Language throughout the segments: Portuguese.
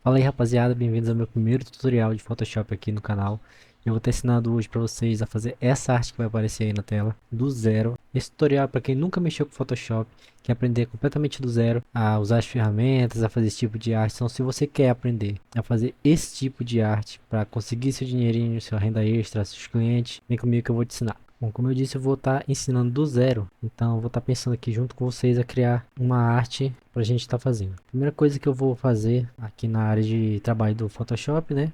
Fala aí rapaziada, bem-vindos ao meu primeiro tutorial de Photoshop aqui no canal. Eu vou estar ensinando hoje para vocês a fazer essa arte que vai aparecer aí na tela, do zero. Esse tutorial é para quem nunca mexeu com Photoshop, quer aprender completamente do zero, a usar as ferramentas, a fazer esse tipo de arte. Então se você quer aprender a fazer esse tipo de arte para conseguir seu dinheirinho, sua renda extra, seus clientes, vem comigo que eu vou te ensinar. Bom, como eu disse, eu vou estar ensinando do zero, então eu vou estar pensando aqui junto com vocês a criar uma arte para a gente estar fazendo. Primeira coisa que eu vou fazer aqui na área de trabalho do Photoshop, né?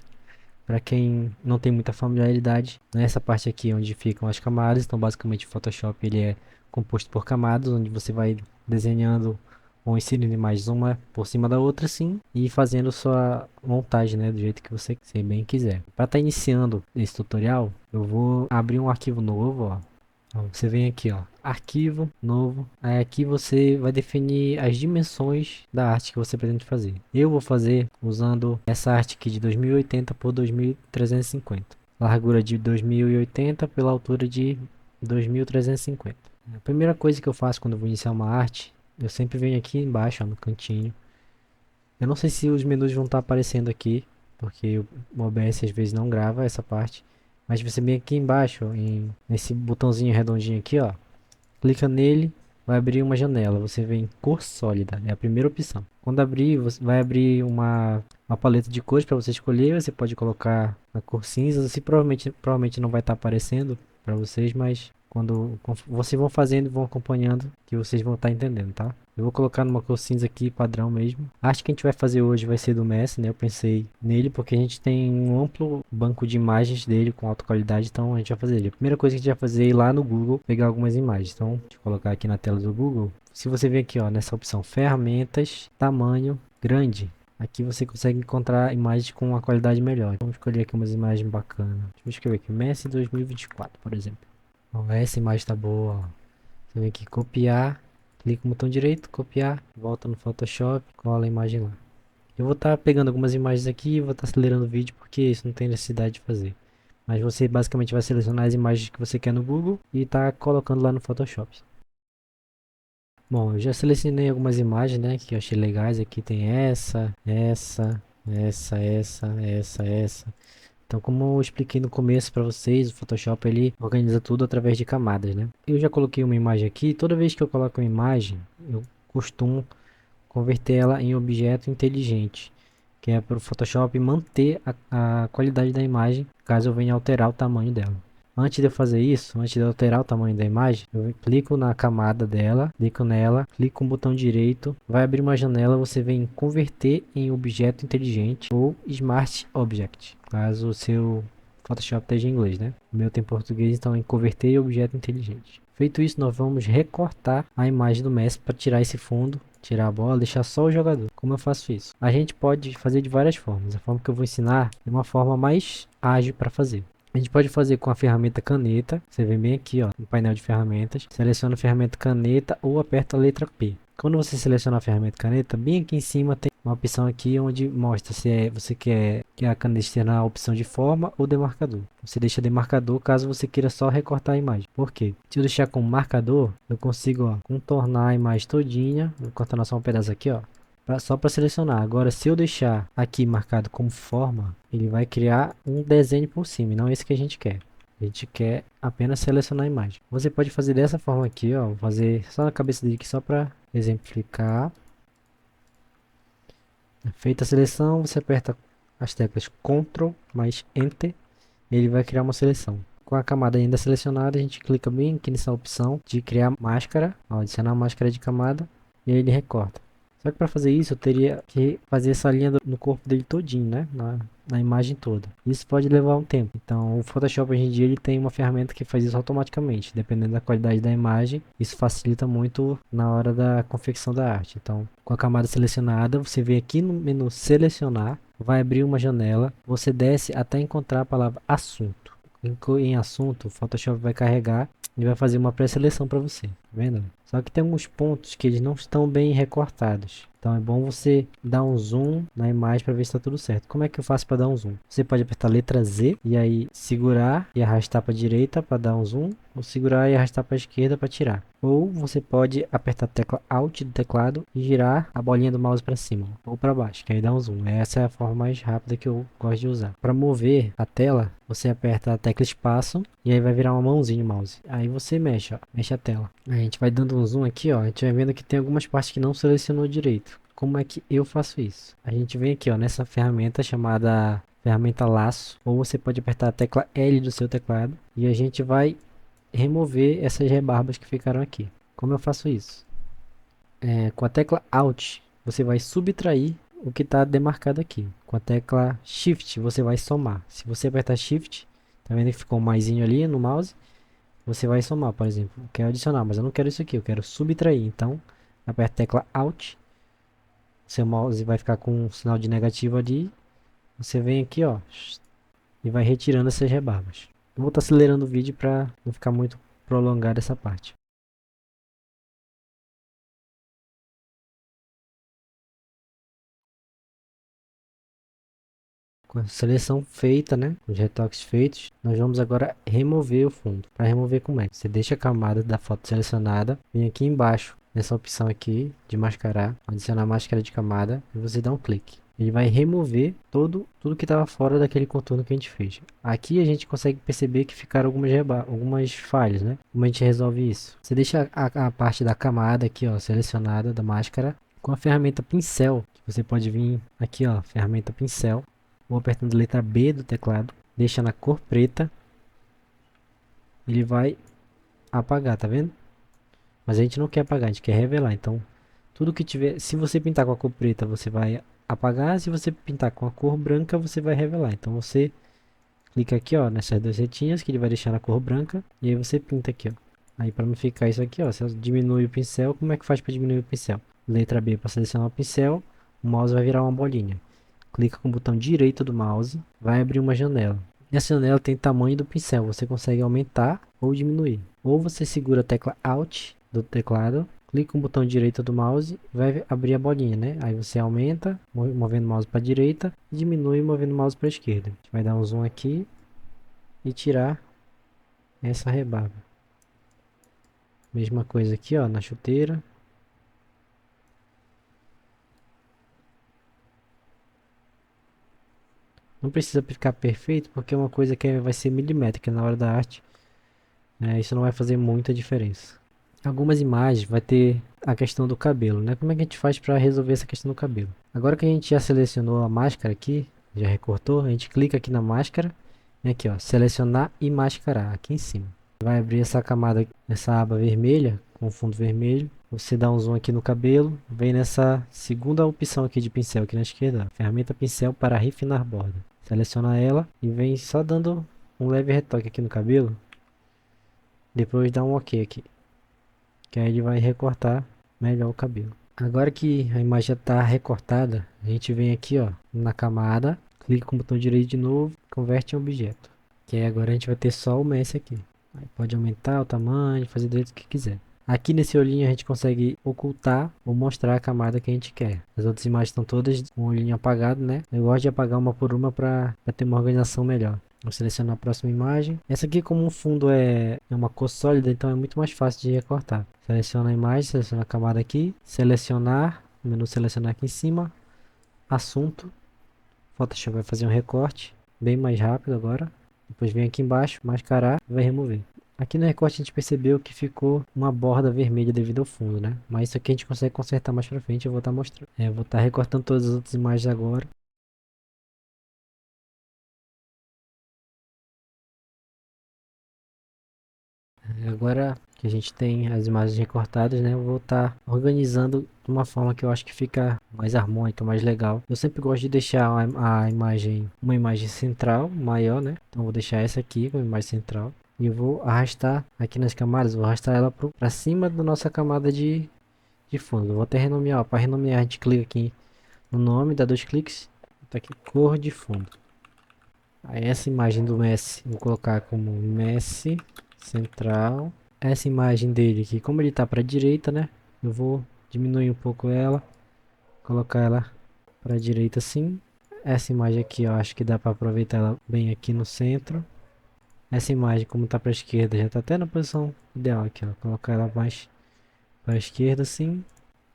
Para quem não tem muita familiaridade, nessa parte aqui onde ficam as camadas, então basicamente o Photoshop ele é composto por camadas, onde você vai desenhando ou inserindo imagens uma por cima da outra assim e fazendo sua montagem, né, do jeito que você bem quiser. Para estar iniciando esse tutorial, eu vou abrir um arquivo novo, ó. Então, você vem aqui, ó, arquivo novo. Aí aqui você vai definir as dimensões da arte que você pretende fazer. Eu vou fazer usando essa arte aqui de 2080 por 2350. Largura de 2080 pela altura de 2350. A primeira coisa que eu faço quando eu vou iniciar uma arte, eu sempre venho aqui embaixo, ó, no cantinho. Eu não sei se os menus vão estar aparecendo aqui, porque o OBS às vezes não grava essa parte. Mas você vem aqui embaixo, nesse botãozinho redondinho aqui, ó. Clica nele, vai abrir uma janela. Você vem em cor sólida, é a primeira opção. Quando abrir, você vai abrir uma paleta de cores para você escolher. Você pode colocar a cor cinza. Se provavelmente não vai estar aparecendo para vocês, mas quando vocês vão fazendo e vão acompanhando, que vocês vão estar entendendo, tá? Eu vou colocar numa cor cinza aqui, padrão mesmo. A arte que a gente vai fazer hoje vai ser do Messi, né? Eu pensei nele porque a gente tem um amplo banco de imagens dele com alta qualidade, então a gente vai fazer ele. A primeira coisa que a gente vai fazer é ir lá no Google, pegar algumas imagens. Então, deixa eu colocar aqui na tela do Google. Se você vir aqui, ó, nessa opção ferramentas, tamanho, grande, aqui você consegue encontrar imagens com uma qualidade melhor. Vamos escolher aqui umas imagens bacanas. Deixa eu escrever aqui, Messi 2024, por exemplo. Ó, essa imagem tá boa, ó. Você vem aqui, copiar, clica no botão direito, copiar, volta no Photoshop, cola a imagem lá. Eu vou estar pegando algumas imagens aqui e vou estar acelerando o vídeo porque isso não tem necessidade de fazer. Mas você basicamente vai selecionar as imagens que você quer no Google e tá colocando lá no Photoshop. Bom, eu já selecionei algumas imagens, né, que eu achei legais. Aqui tem essa. Então, como eu expliquei no começo para vocês, o Photoshop ele organiza tudo através de camadas, né? Eu já coloquei uma imagem aqui. Toda vez que eu coloco uma imagem, eu costumo converter ela em objeto inteligente, que é para o Photoshop manter a qualidade da imagem caso eu venha alterar o tamanho dela. Antes de eu fazer isso, antes de eu alterar o tamanho da imagem, eu clico na camada dela, clico nela, clico com o botão direito, vai abrir uma janela, você vem converter em objeto inteligente ou Smart Object, caso o seu Photoshop esteja em inglês, né? O meu tem português, então em converter em objeto inteligente. Feito isso, nós vamos recortar a imagem do Messi para tirar esse fundo, tirar a bola, deixar só o jogador. Como eu faço isso? A gente pode fazer de várias formas. A forma que eu vou ensinar é uma forma mais ágil para fazer. A gente pode fazer com a ferramenta caneta. Você vem bem aqui, ó, no painel de ferramentas. Seleciona a ferramenta caneta ou aperta a letra P. Quando você seleciona a ferramenta caneta, bem aqui em cima tem uma opção aqui onde mostra se você quer que a caneta esteja na opção de forma ou demarcador. Você deixa demarcador caso você queira só recortar a imagem. Por quê? Se eu deixar como marcador, eu consigo, ó, contornar a imagem todinha. Vou contornar só um pedaço aqui, ó. Só para selecionar. Agora, se eu deixar aqui marcado como forma, ele vai criar um desenho por cima, e não esse que a gente quer. A gente quer apenas selecionar a imagem. Você pode fazer dessa forma aqui, ó. Vou fazer só na cabeça dele aqui, só para exemplificar. Feita a seleção, você aperta as teclas Ctrl mais Enter. Ele vai criar uma seleção. Com a camada ainda selecionada, a gente clica bem aqui nessa opção de criar máscara. Ó, adicionar máscara de camada. E aí ele recorta. Só que para fazer isso eu teria que fazer essa linha no corpo dele todinho, né? Na imagem toda. Isso pode levar um tempo. Então o Photoshop hoje em dia ele tem uma ferramenta que faz isso automaticamente. Dependendo da qualidade da imagem, isso facilita muito na hora da confecção da arte. Então com a camada selecionada, você vem aqui no menu selecionar, vai abrir uma janela, você desce até encontrar a palavra assunto. Em assunto, o Photoshop vai carregar e vai fazer uma pré-seleção para você. vendo? Só que tem alguns pontos que eles não estão bem recortados. Então é bom você dar um zoom na imagem para ver se está tudo certo. Como é que eu faço para dar um zoom? Você pode apertar a letra Z e aí segurar e arrastar para a direita para dar um zoom, ou segurar e arrastar para a esquerda para tirar. Ou você pode apertar a tecla Alt do teclado e girar a bolinha do mouse para cima ou para baixo, que aí dá um zoom. Essa é a forma mais rápida que eu gosto de usar. Para mover a tela, você aperta a tecla espaço e aí vai virar uma mãozinha o mouse. Aí você mexe, ó, mexe a tela. Aí a gente vai dando um zoom aqui, ó. A gente vai vendo que tem algumas partes que não selecionou direito. Como é que eu faço isso? A gente vem aqui, ó, nessa ferramenta chamada ferramenta laço, ou você pode apertar a tecla L do seu teclado e a gente vai remover essas rebarbas que ficaram aqui. Como eu faço isso? Com a tecla Alt, você vai subtrair o que está demarcado aqui. Com a tecla Shift, você vai somar. Se você apertar Shift, tá vendo que ficou um maisinho ali no mouse? Você vai somar, por exemplo. Eu quero adicionar, mas eu não quero isso aqui, eu quero subtrair. Então, aperta a tecla Alt, seu mouse vai ficar com um sinal de negativo ali. Você vem aqui, ó, e vai retirando essas rebarbas. Eu vou estar acelerando o vídeo para não ficar muito prolongada essa parte. Com a seleção feita, né, os retoques feitos, nós vamos agora remover o fundo. Para remover, como é? Você deixa a camada da foto selecionada, vem aqui embaixo nessa opção aqui de mascarar, adicionar máscara de camada e você dá um clique. Ele vai remover tudo que estava fora daquele contorno que a gente fez. Aqui a gente consegue perceber que ficaram algumas falhas, né? Como a gente resolve isso? Você deixa a parte da camada aqui, ó, selecionada da máscara com a ferramenta pincel. Você pode vir aqui, ó, ferramenta pincel. Vou apertando a letra B do teclado, deixa na cor preta, ele vai apagar, tá vendo? Mas a gente não quer apagar, a gente quer revelar. Então, tudo que tiver, se você pintar com a cor preta, você vai apagar. Se você pintar com a cor branca, você vai revelar. Então, você clica aqui, ó, nessas duas setinhas que ele vai deixar na cor branca. E aí você pinta aqui, ó. Aí para não ficar isso aqui, ó, você diminui o pincel. Como é que faz para diminuir o pincel? Letra B para selecionar o pincel. O mouse vai virar uma bolinha. Clica com o botão direito do mouse, vai abrir uma janela. Essa janela tem tamanho do pincel, você consegue aumentar ou diminuir. Ou você segura a tecla Alt do teclado, clica com o botão direito do mouse, vai abrir a bolinha, né? Aí você aumenta, movendo o mouse para a direita, e diminui movendo o mouse para a esquerda. A gente vai dar um zoom aqui e tirar essa rebarba. Mesma coisa aqui, ó, na chuteira. Não precisa ficar perfeito, porque é uma coisa que vai ser milimétrica na hora da arte. Isso não vai fazer muita diferença. Algumas imagens vai ter a questão do cabelo, né? Como é que a gente faz para resolver essa questão do cabelo? Agora que a gente já selecionou a máscara aqui, já recortou, a gente clica aqui na máscara, e aqui ó, selecionar e mascarar, aqui em cima. Vai abrir essa camada, essa aba vermelha, com fundo vermelho. Você dá um zoom aqui no cabelo, vem nessa segunda opção aqui de pincel, aqui na esquerda, ferramenta pincel para refinar borda. Seleciona ela e vem só dando um leve retoque aqui no cabelo. Depois dá um OK aqui, que aí ele vai recortar melhor o cabelo. Agora que a imagem já está recortada, a gente vem aqui ó, na camada, clica com o botão direito de novo, converte em objeto. Que aí agora a gente vai ter só o Messi aqui. Aí pode aumentar o tamanho, fazer do jeito que quiser. Aqui nesse olhinho a gente consegue ocultar ou mostrar a camada que a gente quer. As outras imagens estão todas com o olhinho apagado, né? Eu gosto de apagar uma por uma para ter uma organização melhor. Vou selecionar a próxima imagem. Essa aqui, como o fundo é uma cor sólida, então é muito mais fácil de recortar. Seleciona a imagem, seleciona a camada aqui, selecionar, menu selecionar aqui em cima, assunto. Photoshop vai fazer um recorte bem mais rápido agora. Depois vem aqui embaixo, mascarar e vai remover. Aqui no recorte a gente percebeu que ficou uma borda vermelha devido ao fundo, né? Mas isso aqui a gente consegue consertar mais pra frente, eu vou estar mostrando. Eu vou estar recortando todas as outras imagens agora. Agora que a gente tem as imagens recortadas, né? Eu vou estar organizando de uma forma que eu acho que fica mais harmônica, mais legal. Eu sempre gosto de deixar a imagem, uma imagem central, maior, né? Então eu vou deixar essa aqui como imagem central. E eu vou arrastar aqui nas camadas, vou arrastar ela para cima da nossa camada de fundo. Eu vou até renomear, para renomear a gente clica aqui no nome, dá dois cliques, tá aqui cor de fundo. Aí essa imagem do Messi, vou colocar como Messi central. essa imagem dele aqui, como ele tá para a direita, né? Eu vou diminuir um pouco ela, colocar ela para a direita assim. Essa imagem aqui, eu acho que dá para aproveitar ela bem aqui no centro. Essa imagem, como tá para a esquerda, já tá até na posição ideal aqui, ó. Colocar ela mais para a esquerda assim.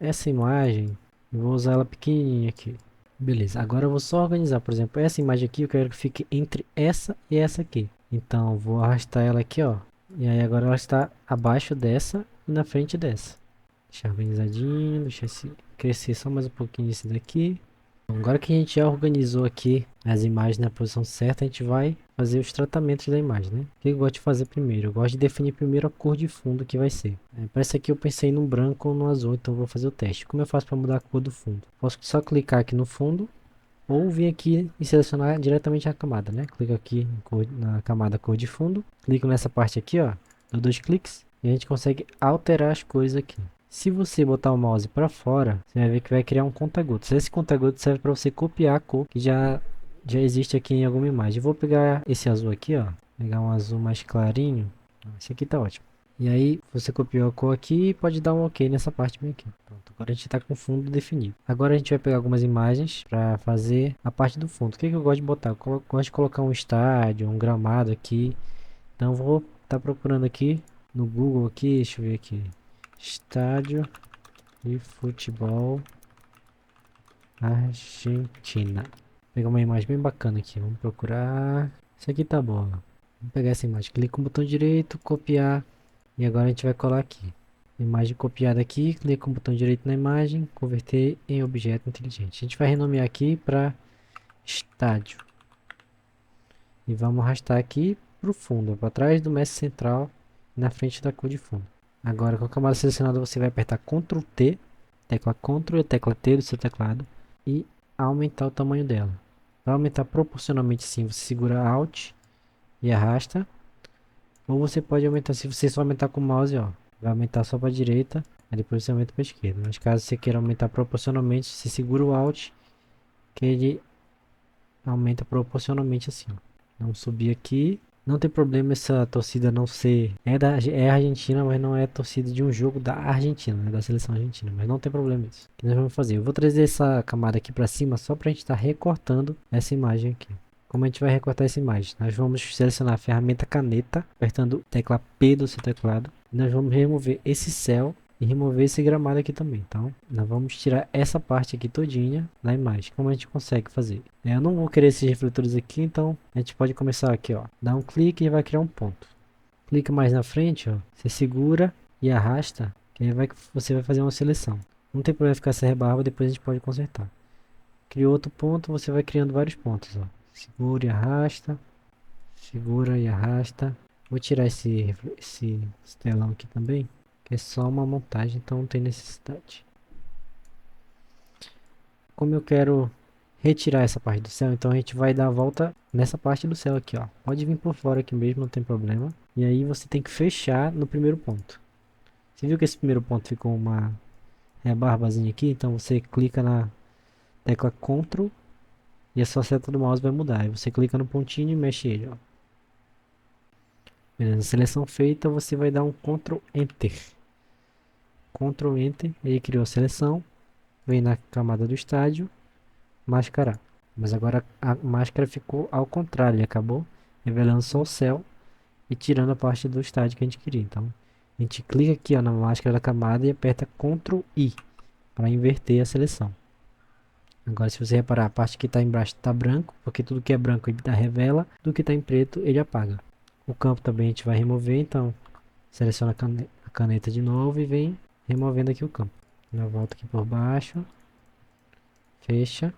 Essa imagem, eu vou usar ela pequenininha aqui. Beleza, agora eu vou só organizar, por exemplo, essa imagem aqui eu quero que fique entre essa e essa aqui. Então, eu vou arrastar ela aqui, ó. E aí agora ela está abaixo dessa e na frente dessa. Deixar organizadinho, deixar esse crescer só mais um pouquinho esse daqui. Bom, agora que a gente já organizou aqui as imagens na posição certa, a gente vai fazer os tratamentos da imagem, né? O que eu gosto de fazer primeiro? Eu gosto de definir primeiro a cor de fundo que vai ser. Para essa aqui eu pensei num branco ou no azul, então eu vou fazer o teste. Como eu faço para mudar a cor do fundo? Posso só clicar aqui no fundo ou vir aqui e selecionar diretamente a camada, né? Clico aqui na camada cor de fundo, clico nessa parte aqui, ó, dou 2 cliques e a gente consegue alterar as cores aqui. Se você botar o mouse para fora, você vai ver que vai criar um conta-gotas. Esse conta-gotas serve para você copiar a cor que já existe aqui em alguma imagem. Eu vou pegar esse azul aqui, ó, pegar um azul mais clarinho. Esse aqui tá ótimo. E aí, você copiou a cor aqui e pode dar um OK nessa parte bem aqui. Pronto, agora a gente está com o fundo definido. Agora a gente vai pegar algumas imagens para fazer a parte do fundo. O que eu gosto de botar? Eu gosto de colocar um estádio, um gramado aqui. Então vou estar procurando aqui no Google aqui, deixa eu ver aqui. Estádio de futebol Argentina. Vou pegar uma imagem bem bacana aqui. Vamos procurar. Isso aqui tá bom. Vamos pegar essa imagem. Clica com o botão direito, copiar. E agora a gente vai colar aqui. Imagem copiada aqui, clica com o botão direito na imagem, converter em objeto inteligente. A gente vai renomear aqui para estádio. E vamos arrastar aqui para o fundo, para trás do mestre central, na frente da cor de fundo. Agora com a camada selecionada você vai apertar Ctrl T, tecla Ctrl e a tecla T do seu teclado e aumentar o tamanho dela. Para aumentar proporcionalmente sim, você segura Alt e arrasta. Ou você pode aumentar, se você só aumentar com o mouse, ó, vai aumentar só para a direita, aí depois você aumenta para a esquerda. Mas caso você queira aumentar proporcionalmente, você segura o Alt, que ele aumenta proporcionalmente assim, ó. Vamos subir aqui. Não tem problema essa torcida não ser... É Argentina, mas não é torcida de um jogo da Argentina, né? Da seleção argentina. Mas não tem problema isso. O que nós vamos fazer? Eu vou trazer essa camada aqui para cima só para a gente estar recortando essa imagem aqui. Como a gente vai recortar essa imagem? Nós vamos selecionar a ferramenta caneta, apertando a tecla P do seu teclado. Nós vamos remover esse céu e remover esse gramado aqui também. Então, nós vamos tirar essa parte aqui todinha da imagem. Como a gente consegue fazer? Eu não vou querer esses refletores aqui, então a gente pode começar aqui, ó. Dá um clique e vai criar um ponto. Clica mais na frente, ó. Você segura e arrasta, que aí você vai fazer uma seleção. Não tem problema ficar essa rebarba, depois a gente pode consertar. Criou outro ponto, você vai criando vários pontos, ó. Segura e arrasta. Segura e arrasta. Vou tirar esse telão aqui também, que é só uma montagem, então não tem necessidade. Como eu quero retirar essa parte do céu, então a gente vai dar a volta nessa parte do céu aqui, ó. Pode vir por fora aqui mesmo, não tem problema. E aí você tem que fechar no primeiro ponto. Você viu que esse primeiro ponto ficou uma rebarbazinha aqui? Então você clica na tecla Ctrl e a sua seta do mouse vai mudar. Aí você clica no pontinho e mexe ele, ó. Beleza, seleção feita, você vai dar um Ctrl Enter. Ctrl Enter, ele criou a seleção. Vem na camada do estádio, mascarar. Mas agora a máscara ficou ao contrário, ele acabou revelando só o céu e tirando a parte do estádio que a gente queria. Então a gente clica aqui, ó, na máscara da camada e aperta Ctrl I para inverter a seleção. Agora, se você reparar, a parte que está embaixo está branco, porque tudo que é branco ele revela, tudo que está em preto ele apaga. O campo também a gente vai remover, então seleciona a caneta de novo e vem removendo aqui o campo. Já volta aqui por baixo, fecha,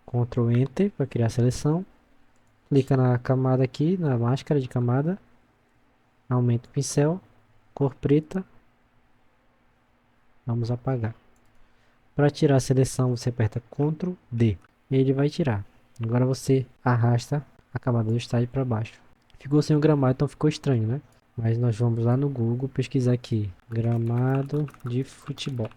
Ctrl Enter para criar a seleção, clica na camada aqui, na máscara de camada, aumenta o pincel, cor preta, vamos apagar. Para tirar a seleção você aperta Ctrl D e ele vai tirar. Agora você arrasta a camada do estádio para baixo. Ficou sem o gramado, então ficou estranho, né? Mas nós vamos lá no Google pesquisar aqui, gramado de futebol.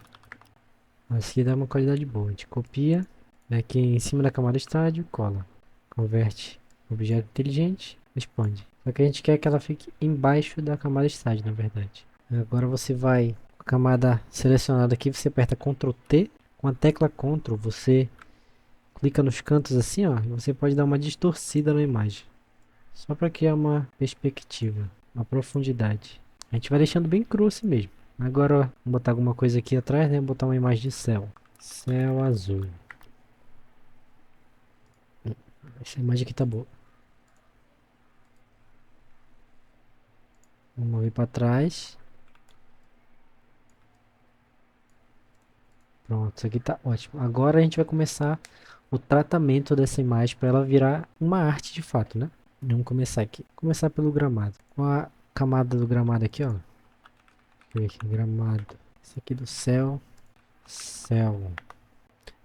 Assim dá uma qualidade boa. A gente copia, aqui em cima da camada estádio, cola. Converte objeto inteligente, expande. Só que a gente quer que ela fique embaixo da camada estágio, na verdade. Agora você vai com a camada selecionada aqui, você aperta Ctrl T. Com a tecla Ctrl, você clica nos cantos assim, ó, e você pode dar uma distorcida na imagem. Só para criar uma perspectiva, uma profundidade. A gente vai deixando bem cru assim mesmo. Agora, ó, vamos botar alguma coisa aqui atrás, né? Botar uma imagem de céu. Céu azul. Essa imagem aqui tá boa. Vamos mover para trás. Pronto, isso aqui tá ótimo. Agora a gente vai começar o tratamento dessa imagem para ela virar uma arte de fato, né? Vamos começar aqui. Começar pelo gramado. Com a camada do gramado aqui, ó. Deixa eu ver aqui, gramado. Esse aqui do céu. Céu.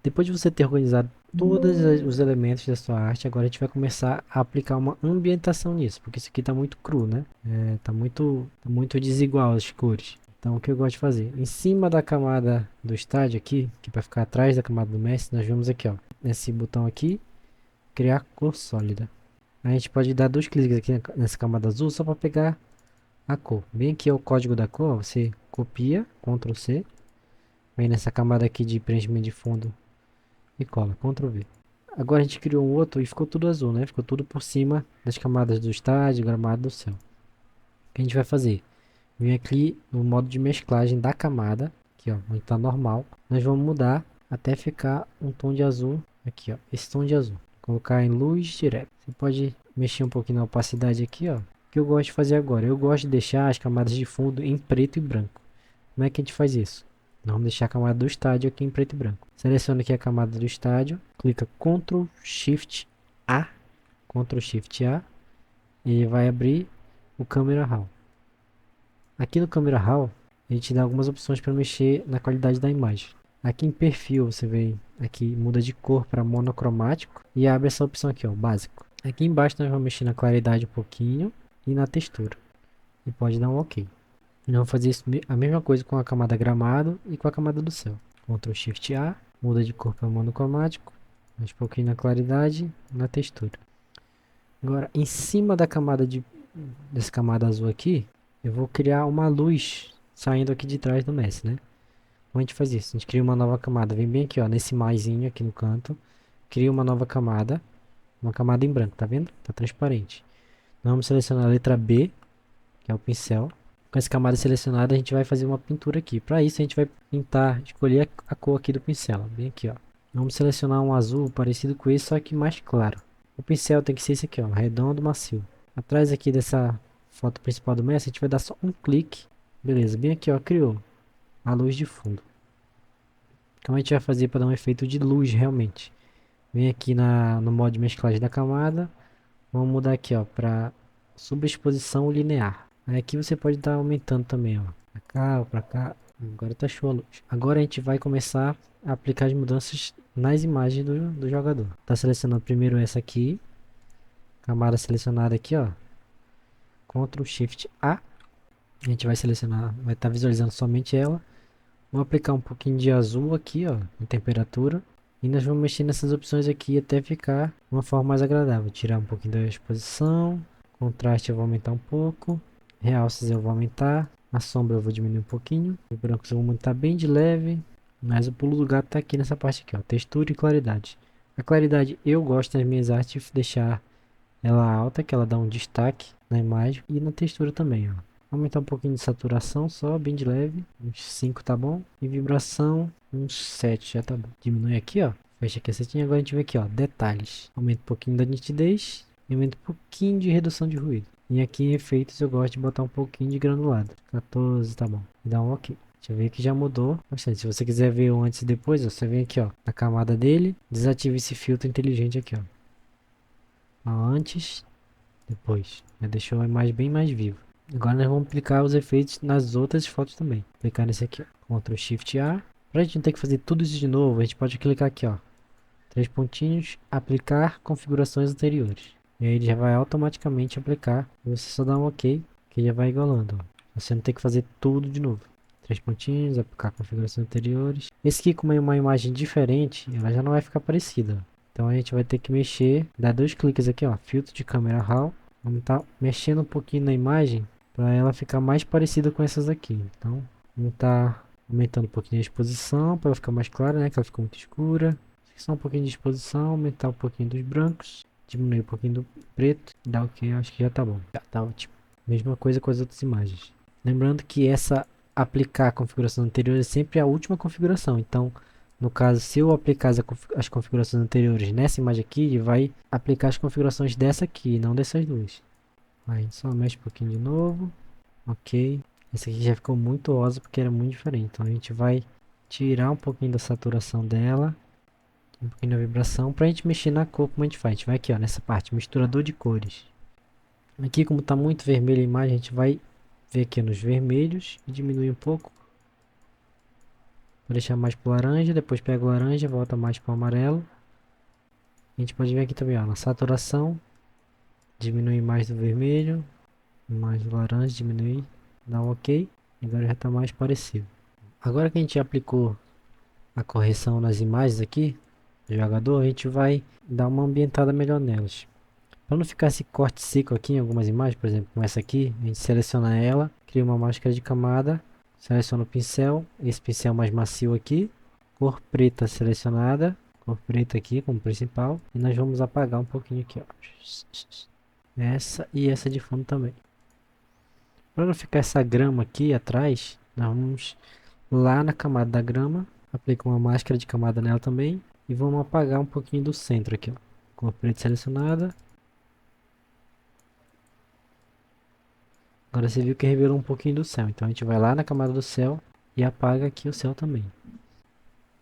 Depois de você ter organizado todos os elementos da sua arte, agora a gente vai começar a aplicar uma ambientação nisso, porque isso aqui tá muito cru, né? Tá muito desigual as cores. Então o que eu gosto de fazer? Em cima da camada do estádio aqui, que vai ficar atrás da camada do mestre, nós vamos aqui, ó, nesse botão aqui, criar cor sólida. A gente pode dar dois cliques aqui nessa camada azul só para pegar a cor. Bem aqui é o código da cor, você copia, Ctrl C, vem nessa camada aqui de preenchimento de fundo e cola, Ctrl V. Agora a gente criou um outro e ficou tudo azul, né? Ficou tudo por cima das camadas do estádio, gramado do céu. O que a gente vai fazer? Vem aqui no modo de mesclagem da camada, aqui ó, onde tá normal. Nós vamos mudar até ficar um tom de azul, aqui ó, esse tom de azul. Colocar em luz direta. Você pode mexer um pouquinho na opacidade aqui ó. O que eu gosto de fazer agora? Eu gosto de deixar as camadas de fundo em preto e branco. Como é que a gente faz isso? Nós vamos deixar a camada do estádio aqui em preto e branco. Seleciona aqui a camada do estádio, clica Ctrl Shift A, Ctrl Shift A e vai abrir o Camera Raw. Aqui no Camera Raw, a gente dá algumas opções para mexer na qualidade da imagem. Aqui em perfil, você vem aqui, muda de cor para monocromático e abre essa opção aqui, ó, básico. Aqui embaixo nós vamos mexer na claridade um pouquinho e na textura. E pode dar um OK. Nós vamos fazer isso, a mesma coisa com a camada gramado e com a camada do céu. Ctrl Shift A, muda de cor para monocromático, mais um pouquinho na claridade e na textura. Agora, em cima da camada dessa camada azul aqui, eu vou criar uma luz saindo aqui de trás do mesh, né? Como a gente faz isso? A gente cria uma nova camada, vem bem aqui, ó, nesse maisinho aqui no canto, cria uma nova camada, uma camada em branco, tá vendo? Tá transparente. Nós vamos selecionar a letra B, que é o pincel. Com essa camada selecionada, a gente vai fazer uma pintura aqui. Para isso, a gente vai pintar, escolher a cor aqui do pincel, bem aqui, ó. Vamos selecionar um azul parecido com esse, só que mais claro. O pincel tem que ser esse aqui, ó, redondo, macio. Atrás aqui dessa foto principal do mestre, a gente vai dar só um clique. Beleza, bem aqui, ó, criou a luz de fundo. Como a gente vai fazer para dar um efeito de luz realmente? Vem aqui no modo de mesclagem da camada. Vamos mudar aqui, ó, para subexposição linear. Aí aqui você pode estar aumentando também, ó. Pra cá ou pra cá. Agora tá show a luz. Agora a gente vai começar a aplicar as mudanças nas imagens do jogador. Tá selecionando primeiro essa aqui. Camada selecionada aqui, ó. Ctrl Shift A. A gente vai selecionar, vai estar visualizando somente ela. Vou aplicar um pouquinho de azul aqui, ó, em temperatura. E nós vamos mexer nessas opções aqui até ficar de uma forma mais agradável. Tirar um pouquinho da exposição. Contraste eu vou aumentar um pouco. Realces eu vou aumentar. A sombra eu vou diminuir um pouquinho. Os brancos eu vou aumentar bem de leve. Mas o pulo do gato tá aqui nessa parte aqui, ó. Textura e claridade. A claridade eu gosto nas minhas artes de deixar ela alta, que ela dá um destaque na imagem. E na textura também, ó. Aumentar um pouquinho de saturação só, bem de leve. Uns 5 tá bom. E vibração, uns 7 já tá bom. Diminui aqui, ó. Fecha aqui a setinha. Agora a gente vem aqui, ó. Detalhes. Aumenta um pouquinho da nitidez. E aumenta um pouquinho de redução de ruído. E aqui em efeitos eu gosto de botar um pouquinho de granulado. 14 tá bom. E dá um OK. Deixa eu ver que já mudou bastante. Se você quiser ver o antes e depois, ó, você vem aqui, ó. Na camada dele. Desativa esse filtro inteligente aqui, ó. Antes, depois. Já deixou a imagem bem mais viva. Agora nós vamos aplicar os efeitos nas outras fotos também. Clicar nesse aqui, ó. Ctrl Shift A. Pra gente não ter que fazer tudo isso de novo, a gente pode clicar aqui, ó. 3 pontinhos, aplicar configurações anteriores. E aí ele já vai automaticamente aplicar. Você só dá um OK, que já vai igualando, ó. Você não tem que fazer tudo de novo. 3 pontinhos, aplicar configurações anteriores. Esse aqui, como é uma imagem diferente, ela já não vai ficar parecida. Então a gente vai ter que mexer, dar 2 cliques aqui, ó. Filtro de câmera RAW. Vamos estar mexendo um pouquinho na imagem para ela ficar mais parecida com essas aqui. Então, vamos estar aumentando um pouquinho a exposição para ela ficar mais clara, né? Que ela ficou muito escura. Só um pouquinho de exposição, aumentar um pouquinho dos brancos, diminuir um pouquinho do preto, dá o que? Acho que já tá bom. Já tá ótimo. Mesma coisa com as outras imagens. Lembrando que essa aplicar a configuração anterior é sempre a última configuração. Então, no caso, se eu aplicar as configurações anteriores nessa imagem aqui, ele vai aplicar as configurações dessa aqui, não dessas duas. Aí a gente só mexe um pouquinho de novo. Ok. Essa aqui já ficou muito rosa porque era muito diferente. Então a gente vai tirar um pouquinho da saturação dela, um pouquinho da vibração, para a gente mexer na cor como a gente faz. A gente vai aqui, ó, nessa parte, misturador de cores. Aqui, como está muito vermelha a imagem, a gente vai ver aqui nos vermelhos e diminuir um pouco. Vou deixar mais pro laranja, depois pega o laranja, volta mais pro amarelo. A gente pode ver aqui também, ó, na saturação, diminuir mais do vermelho, mais do laranja, diminuir, dá um ok. Agora já está mais parecido. Agora que a gente aplicou a correção nas imagens aqui do jogador, a gente vai dar uma ambientada melhor nelas. Para não ficar esse corte seco aqui em algumas imagens, por exemplo, como essa aqui, a gente seleciona ela, cria uma máscara de camada, seleciona o pincel, esse pincel mais macio aqui, cor preta selecionada, cor preta aqui como principal, e nós vamos apagar um pouquinho aqui, ó. Essa e essa de fundo também. Para não ficar essa grama aqui atrás, nós vamos lá na camada da grama, aplica uma máscara de camada nela também, e vamos apagar um pouquinho do centro aqui, ó. Cor preta selecionada. Agora você viu que revelou um pouquinho do céu. Então a gente vai lá na camada do céu e apaga aqui o céu também.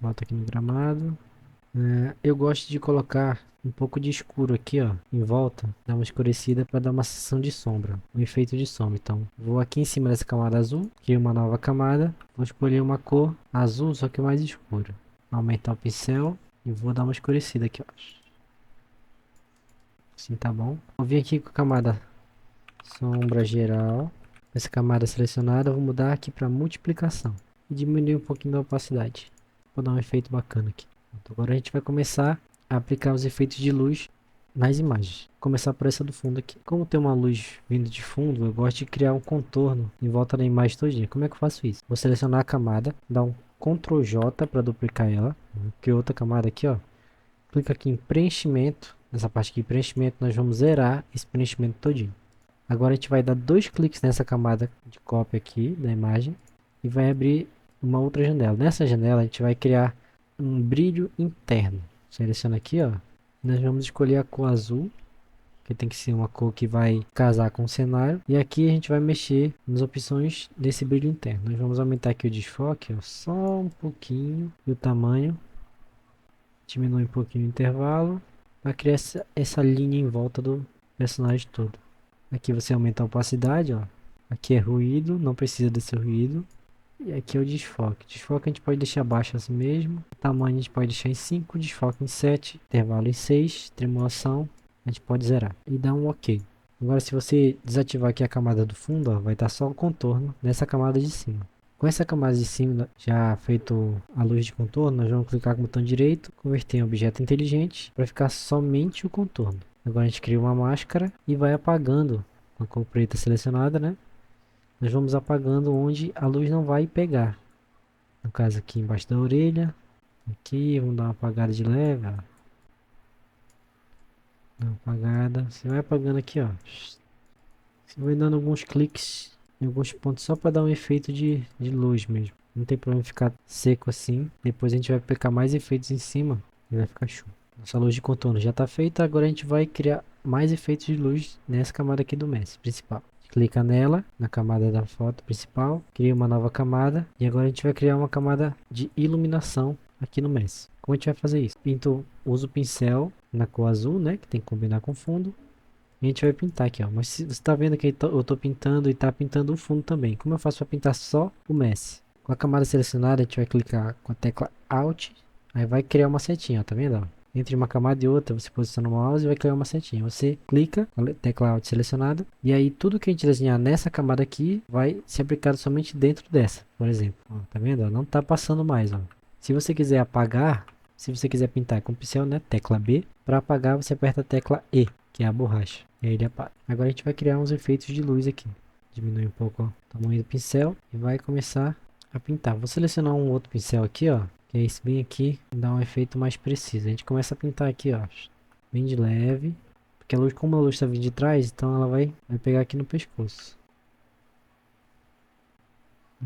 Volta aqui no gramado. Eu gosto de colocar um pouco de escuro aqui, ó, em volta. Dar uma escurecida para dar uma sensação de sombra. Um efeito de sombra. Então vou aqui em cima dessa camada azul. Crio uma nova camada. Vou escolher uma cor azul, só que mais escura. Aumentar o pincel e vou dar uma escurecida aqui, ó. Assim tá bom. Vou vir aqui com a camada sombra geral. Essa camada selecionada, eu vou mudar aqui para multiplicação e diminuir um pouquinho da opacidade. Vou dar um efeito bacana aqui. Então, agora a gente vai começar a aplicar os efeitos de luz nas imagens. Vou começar por essa do fundo aqui. Como tem uma luz vindo de fundo, eu gosto de criar um contorno em volta da imagem todinha. Como é que eu faço isso? Vou selecionar a camada, dar um Ctrl J para duplicar ela. Criei outra camada aqui, ó. Clica aqui em preenchimento. Nessa parte aqui, preenchimento, nós vamos zerar esse preenchimento todinho. Agora a gente vai dar dois cliques nessa camada de cópia aqui da imagem e vai abrir uma outra janela. Nessa janela a gente vai criar um brilho interno. Seleciona aqui, ó. Nós vamos escolher a cor azul, que tem que ser uma cor que vai casar com o cenário. E aqui a gente vai mexer nas opções desse brilho interno. Nós vamos aumentar aqui o desfoque, ó, só um pouquinho, e o tamanho. Diminui um pouquinho o intervalo para criar essa linha em volta do personagem todo. Aqui você aumenta a opacidade, ó. Aqui é ruído, não precisa desse ruído. E aqui é o desfoque. Desfoque a gente pode deixar baixo assim mesmo. O tamanho a gente pode deixar em 5, desfoque em 7, intervalo em 6, tremulação a gente pode zerar. E dar um ok. Agora se você desativar aqui a camada do fundo, ó, vai estar só o contorno nessa camada de cima. Com essa camada de cima já feito a luz de contorno, nós vamos clicar com o botão direito, converter em objeto inteligente para ficar somente o contorno. Agora a gente cria uma máscara e vai apagando com a cor preta selecionada, né? Nós vamos apagando onde a luz não vai pegar. No caso aqui embaixo da orelha. Aqui, vamos dar uma apagada de leve, ó. Dá uma apagada. Você vai apagando aqui, ó. Você vai dando alguns cliques em alguns pontos só para dar um efeito de luz mesmo. Não tem problema ficar seco assim. Depois a gente vai aplicar mais efeitos em cima e vai ficar show. Nossa luz de contorno já está feita. Agora a gente vai criar mais efeitos de luz nessa camada aqui do mesh principal. Clica nela, na camada da foto principal. Cria uma nova camada. E agora a gente vai criar uma camada de iluminação aqui no mesh. Como a gente vai fazer isso? Usa o pincel na cor azul, né? Que tem que combinar com o fundo. E a gente vai pintar aqui, ó. Mas você está vendo que eu estou pintando e está pintando o fundo também. Como eu faço para pintar só o mesh? Com a camada selecionada, a gente vai clicar com a tecla Alt. Aí vai criar uma setinha, ó, tá vendo? Ó? Entre uma camada e outra, você posiciona o mouse e vai criar uma setinha. Você clica com a tecla Alt selecionada. E aí tudo que a gente desenhar nessa camada aqui vai ser aplicado somente dentro dessa, por exemplo. Ó, tá vendo? Ó? Não está passando mais, ó. Se você quiser apagar, se você quiser pintar com o pincel, né? Tecla B. Para apagar, você aperta a tecla E, que é a borracha. E aí ele apaga. Agora a gente vai criar uns efeitos de luz aqui. Diminui um pouco ó, o tamanho do pincel e vai começar a pintar. Vou selecionar um outro pincel aqui, ó. Que é esse bem aqui, dá um efeito mais preciso. A gente começa a pintar aqui, ó. Bem de leve. Porque a luz, como a luz está vindo de trás, então ela vai pegar aqui no pescoço.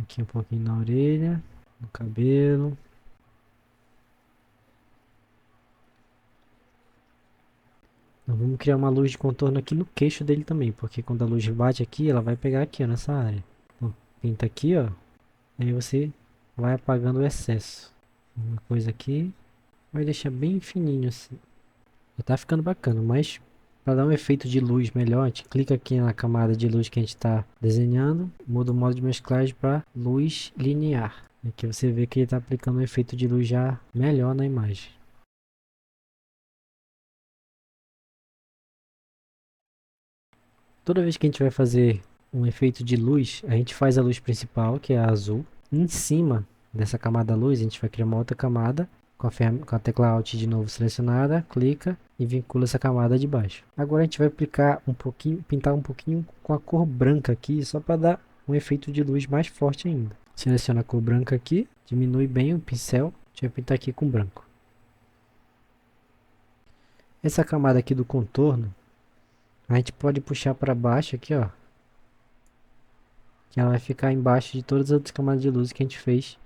Aqui um pouquinho na orelha, no cabelo. Então, vamos criar uma luz de contorno aqui no queixo dele também, porque quando a luz bate aqui, ela vai pegar aqui, ó, nessa área. Então, pinta aqui, ó. Aí você vai apagando o excesso. Uma coisa aqui, vai deixar bem fininho assim. Já tá ficando bacana, mas para dar um efeito de luz melhor, a gente clica aqui na camada de luz que a gente está desenhando, muda o modo de mesclagem para luz linear. Aqui você vê que ele está aplicando um efeito de luz já melhor na imagem. Toda vez que a gente vai fazer um efeito de luz, a gente faz a luz principal, que é a azul. Em cima dessa camada luz, a gente vai criar uma outra camada com a tecla Alt de novo selecionada, clica e vincula essa camada de baixo. Agora a gente vai aplicar um pouquinho, pintar um pouquinho com a cor branca aqui, só para dar um efeito de luz mais forte ainda. Seleciona a cor branca aqui, diminui bem o pincel, a gente vai pintar aqui com branco. Essa camada aqui do contorno, a gente pode puxar para baixo aqui, ó. Que ela vai ficar embaixo de todas as outras camadas de luz que a gente fez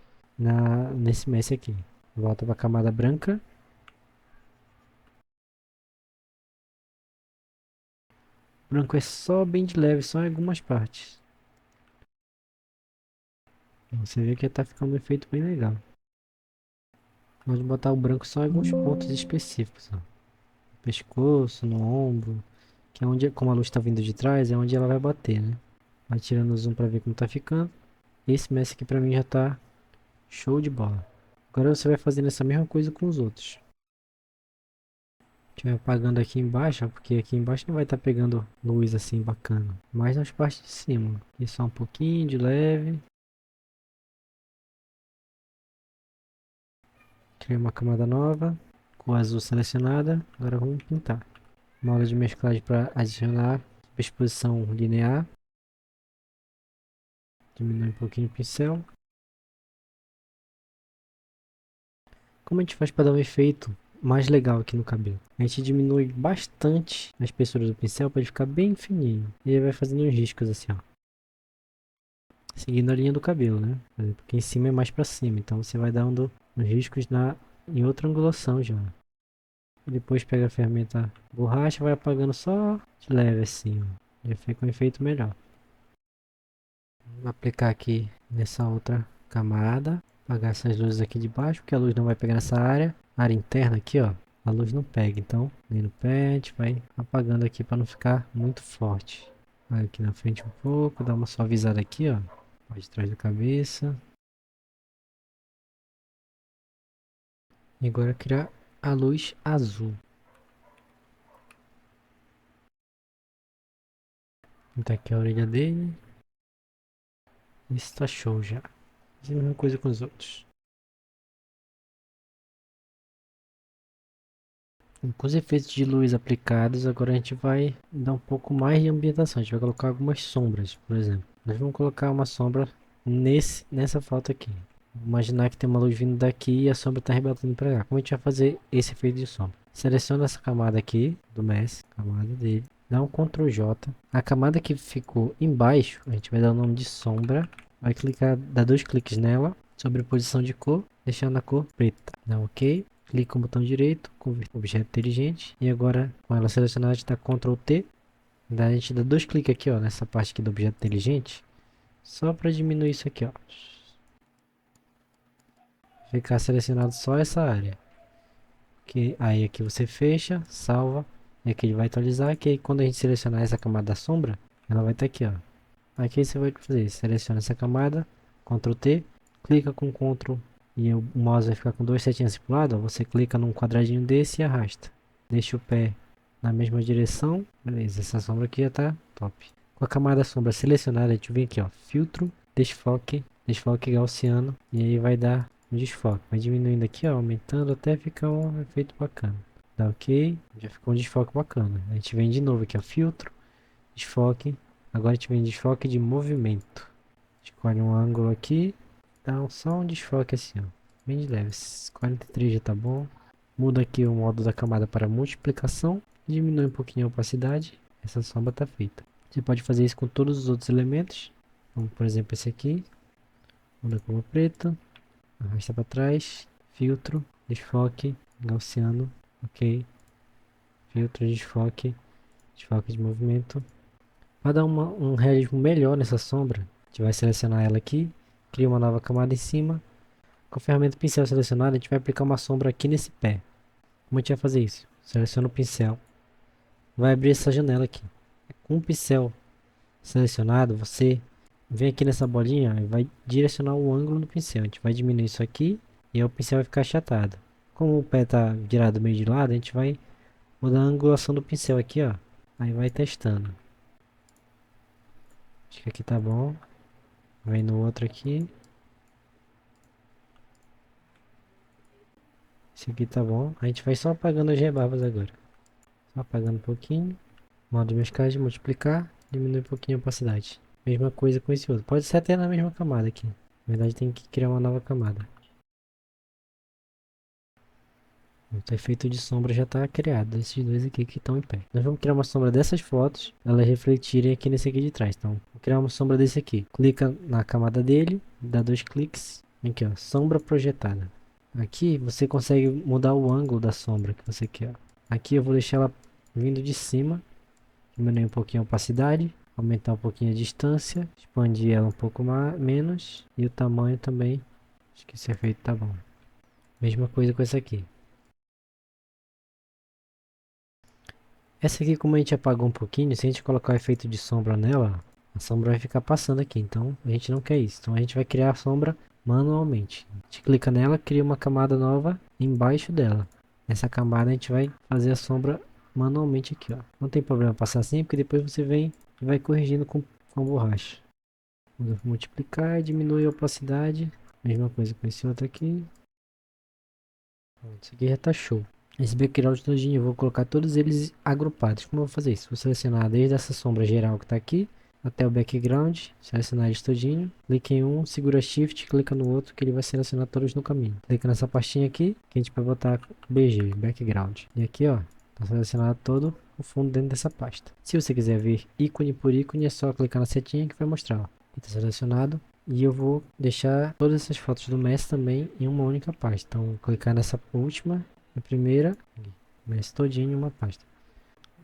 nesse mesh aqui. Volta para a camada branca. Branco é só bem de leve, só em algumas partes. Você vê que está ficando um efeito bem legal. Pode botar o branco só em alguns pontos específicos. Ó. No pescoço, no ombro. Que é onde, como a luz está vindo de trás, é onde ela vai bater, né? Vai tirando o zoom para ver como está ficando. Esse mesh aqui para mim já está show de bola. Agora você vai fazendo essa mesma coisa com os outros. A gente vai apagando aqui embaixo, porque aqui embaixo não vai estar pegando luz assim bacana. Mas nas partes de cima. E só um pouquinho de leve. Criei uma camada nova. Com azul selecionada. Agora vamos pintar. Mola de mesclagem para adicionar exposição linear. Diminui um pouquinho o pincel. Como a gente faz para dar um efeito mais legal aqui no cabelo? A gente diminui bastante a espessura do pincel para ele ficar bem fininho. E ele vai fazendo uns riscos assim, ó. Seguindo a linha do cabelo, né? Porque em cima é mais para cima, então você vai dando uns riscos em outra angulação já. E depois pega a ferramenta borracha e vai apagando só de leve assim, ó. Já fica um efeito melhor. Vou aplicar aqui nessa outra camada, apagar essas luzes aqui de baixo, porque a luz não vai pegar nessa área interna aqui, ó. A luz não pega, então nem no pé, a gente vai apagando aqui para não ficar muito forte. Vai aqui na frente um pouco, dá uma suavizada aqui, ó. De trás da cabeça. E agora criar a luz azul. Pintar aqui a orelha dele. Esse tá show já. Fazer a mesma coisa com os outros. Com os efeitos de luz aplicados, agora a gente vai dar um pouco mais de ambientação. A gente vai colocar algumas sombras, por exemplo. Nós vamos colocar uma sombra nessa foto aqui. Vamos imaginar que tem uma luz vindo daqui e a sombra está arrebatando para cá. Como a gente vai fazer esse efeito de sombra? Seleciona essa camada aqui do mesh, camada dele. Dá um Ctrl J. A camada que ficou embaixo, a gente vai dar o nome de sombra. Vai clicar, dar dois cliques nela, sobreposição de cor, deixando a cor preta. Dá um OK. Clica com o botão direito, com objeto inteligente. E agora, com ela selecionada, a gente dá Ctrl T. Daí a gente dá dois cliques aqui, ó, nessa parte aqui do objeto inteligente. Só para diminuir isso aqui, ó. Ficar selecionado só essa área. Aí aqui você fecha, salva. E aqui ele vai atualizar. Que aí quando a gente selecionar essa camada da sombra, ela vai estar aqui, ó. Aqui você vai fazer, seleciona essa camada, Ctrl T, clica com Ctrl e o mouse vai ficar com dois setinhas para o lado. Ó, você clica num quadradinho desse e arrasta. Deixa o pé na mesma direção. Beleza, essa sombra aqui já tá top. Com a camada sombra selecionada, a gente vem aqui, ó, filtro, desfoque gaussiano. E aí vai dar um desfoque. Vai diminuindo aqui, ó, aumentando até ficar um efeito bacana. Dá ok. Já ficou um desfoque bacana. A gente vem de novo aqui, ó. Filtro, desfoque. Agora a gente vem em desfoque de movimento. Escolhe um ângulo aqui. Dá só um desfoque assim, ó. Bem de leve. 43 já tá bom. Muda aqui o modo da camada para multiplicação. Diminui um pouquinho a opacidade. Essa sombra tá feita. Você pode fazer isso com todos os outros elementos. Como por exemplo esse aqui. Muda como preto. Arrasta para trás. Filtro. Desfoque. Gaussiano. Ok. Filtro. Desfoque. Desfoque de movimento. Para dar um realismo melhor nessa sombra, a gente vai selecionar ela aqui. Cria uma nova camada em cima. Com a ferramenta pincel selecionada, a gente vai aplicar uma sombra aqui nesse pé. Como a gente vai fazer isso? Seleciona o pincel. Vai abrir essa janela aqui. Com o pincel selecionado, você vem aqui nessa bolinha e vai direcionar o ângulo do pincel. A gente vai diminuir isso aqui e aí o pincel vai ficar achatado. Como o pé está virado meio de lado, a gente vai mudar a angulação do pincel aqui, ó. Aí vai testando. Acho que aqui tá bom. Vem no outro aqui. Esse aqui tá bom. A gente vai só apagando as rebarbas agora. Só apagando um pouquinho. Modo de mesclagem, multiplicar. Diminui um pouquinho a opacidade. Mesma coisa com esse outro. Pode ser até na mesma camada aqui. Na verdade tem que criar uma nova camada. O efeito de sombra já está criado. Esses dois aqui que estão em pé. Nós vamos criar uma sombra dessas fotos. Elas refletirem aqui nesse aqui de trás. Então, vou criar uma sombra desse aqui. Clica na camada dele. Dá 2 cliques. Aqui ó, sombra projetada. Aqui você consegue mudar o ângulo da sombra que você quer. Aqui eu vou deixar ela vindo de cima. Diminuir um pouquinho a opacidade. Aumentar um pouquinho a distância. Expandir ela um pouco menos. E o tamanho também. Acho que esse efeito tá bom. Mesma coisa com essa aqui. Essa aqui, como a gente apagou um pouquinho, se a gente colocar o efeito de sombra nela, a sombra vai ficar passando aqui. Então a gente não quer isso. Então a gente vai criar a sombra manualmente. A gente clica nela, cria uma camada nova embaixo dela. Nessa camada a gente vai fazer a sombra manualmente aqui, ó. Não tem problema passar assim, porque depois você vem e vai corrigindo com borracha. Vou multiplicar, diminui a opacidade. Mesma coisa com esse outro aqui. Isso aqui já tá show. Esse background todinho eu vou colocar todos eles agrupados. Como eu vou fazer isso? Vou selecionar desde essa sombra geral que está aqui até o background, selecionar eles todinho, clica em um, segura shift, clica no outro que ele vai selecionar todos no caminho. Clica nessa pastinha aqui, que a gente vai botar BG, background. E aqui ó, está selecionado todo o fundo dentro dessa pasta. Se você quiser ver ícone por ícone, é só clicar na setinha que vai mostrar. Está selecionado. E eu vou deixar todas essas fotos do Messi também em uma única pasta. Então, clicar nessa última, a primeira, Messi todinho em uma pasta.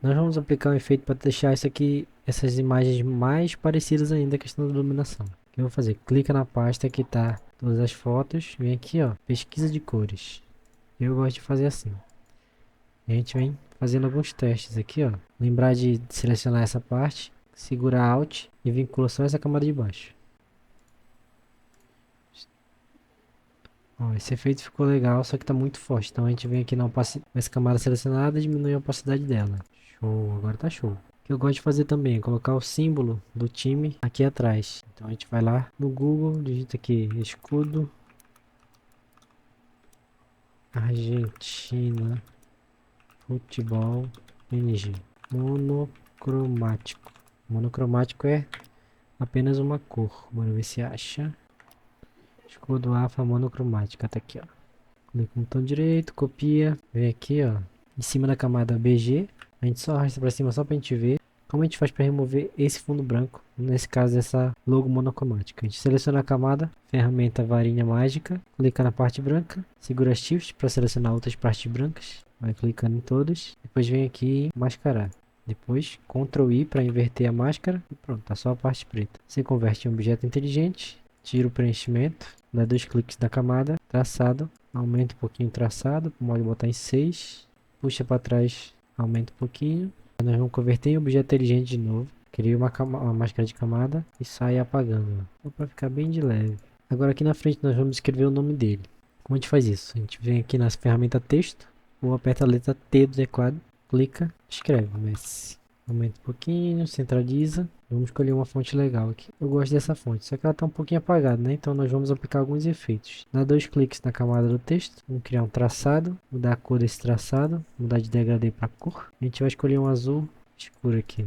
Nós vamos aplicar um efeito para deixar isso aqui, essas imagens mais parecidas ainda, a questão da iluminação. O que eu vou fazer? Clica na pasta que está todas as fotos, vem aqui ó, pesquisa de cores. Eu gosto de fazer assim. A gente vem fazendo alguns testes aqui ó. Lembrar de selecionar essa parte, segura Alt e vincula só essa camada de baixo. Ó, esse efeito ficou legal, só que tá muito forte. Então a gente vem aqui nessa camada selecionada e diminui a opacidade dela. Show, agora tá show. O que eu gosto de fazer também é colocar o símbolo do time aqui atrás. Então a gente vai lá no Google, digita aqui escudo Argentina Futebol NG monocromático. Monocromático é apenas uma cor. Bora ver se acha. Escudo AFA monocromática, tá aqui ó. Clica no botão direito, copia, vem aqui ó, em cima da camada BG, a gente só arrasta para cima só para a gente ver como a gente faz para remover esse fundo branco, nesse caso essa logo monocromática. A gente seleciona a camada, ferramenta varinha mágica, clica na parte branca, segura Shift para selecionar outras partes brancas, vai clicando em todas, depois vem aqui em mascarar. Depois Ctrl I para inverter a máscara e pronto, tá só a parte preta. Você converte em um objeto inteligente, tira o preenchimento, dá 2 cliques na camada, traçado, aumenta um pouquinho o traçado, pode botar em 6, puxa para trás, aumenta um pouquinho. Nós vamos converter em objeto inteligente de novo, cria uma máscara de camada e sai apagando, só para ficar bem de leve. Agora aqui na frente nós vamos escrever o nome dele. Como a gente faz isso? A gente vem aqui na ferramenta texto, ou aperta a letra T do teclado, clica, escreve Messi. Aumenta um pouquinho, centraliza, Vamos escolher uma fonte legal aqui. Eu gosto dessa fonte, só que ela tá um pouquinho apagada, né? Então nós vamos aplicar alguns efeitos. Dá 2 cliques na camada do texto. Vamos criar um traçado. Mudar a cor desse traçado. Mudar de degradê para cor. A gente vai escolher um azul escuro aqui.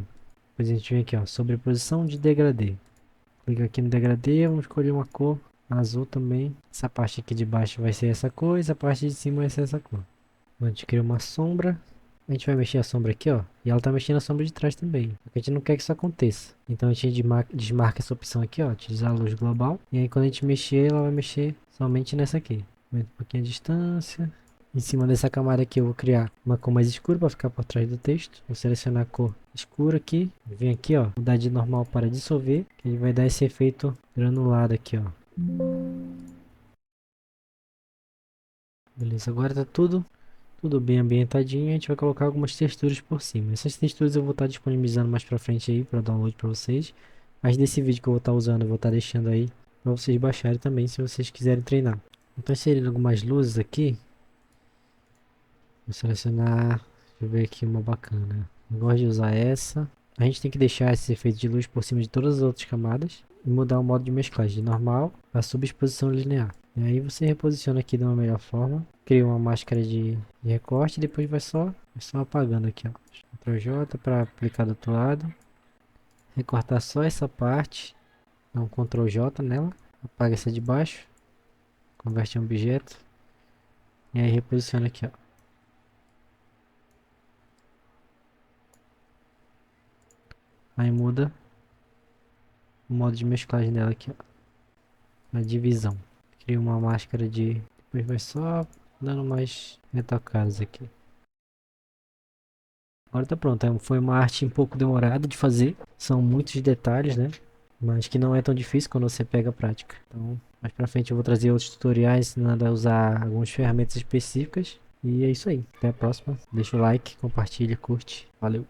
Depois a gente vem aqui, ó, sobreposição de degradê. Clica aqui no degradê, vamos escolher uma cor azul também. Essa parte aqui de baixo vai ser essa cor, essa parte de cima vai ser essa cor. A gente cria uma sombra. A gente vai mexer a sombra aqui, ó. E ela tá mexendo a sombra de trás também. Porque a gente não quer que isso aconteça. Então a gente desmarca essa opção aqui, ó. Utilizar a luz global. E aí quando a gente mexer, ela vai mexer somente nessa aqui. Aumenta um pouquinho a distância. Em cima dessa camada aqui eu vou criar uma cor mais escura para ficar por trás do texto. Vou selecionar a cor escura aqui. Vem aqui, ó. Mudar de normal para dissolver. Que ele vai dar esse efeito granulado aqui, ó. Beleza, agora tá tudo bem ambientadinho. A gente vai colocar algumas texturas por cima. Essas texturas eu vou estar disponibilizando mais pra frente aí para download para vocês. Mas desse vídeo que eu vou estar usando, eu vou estar deixando aí para vocês baixarem também, se vocês quiserem treinar. Então inserindo algumas luzes aqui. Vou selecionar, deixa eu ver aqui uma bacana. Eu gosto de usar essa. A gente tem que deixar esse efeito de luz por cima de todas as outras camadas. E mudar o modo de mesclagem de normal para subexposição linear. E aí você reposiciona aqui de uma melhor forma. Cria uma máscara de recorte e depois vai só apagando aqui, ó. Ctrl J para aplicar do outro lado. Recortar só essa parte. Dá um Ctrl J nela. Apaga essa de baixo. Converte em objeto. E aí reposiciona aqui, ó. Aí muda o modo de mesclagem dela aqui, ó. Na divisão. Cria uma máscara de... Depois vai só dando mais retocadas aqui. Agora tá pronto. Foi uma arte um pouco demorada de fazer. São muitos detalhes, né? Mas que não é tão difícil quando você pega a prática. Então, mais pra frente eu vou trazer outros tutoriais ensinando a usar algumas ferramentas específicas. E é isso aí. Até a próxima. Deixa o like, compartilha, curte. Valeu!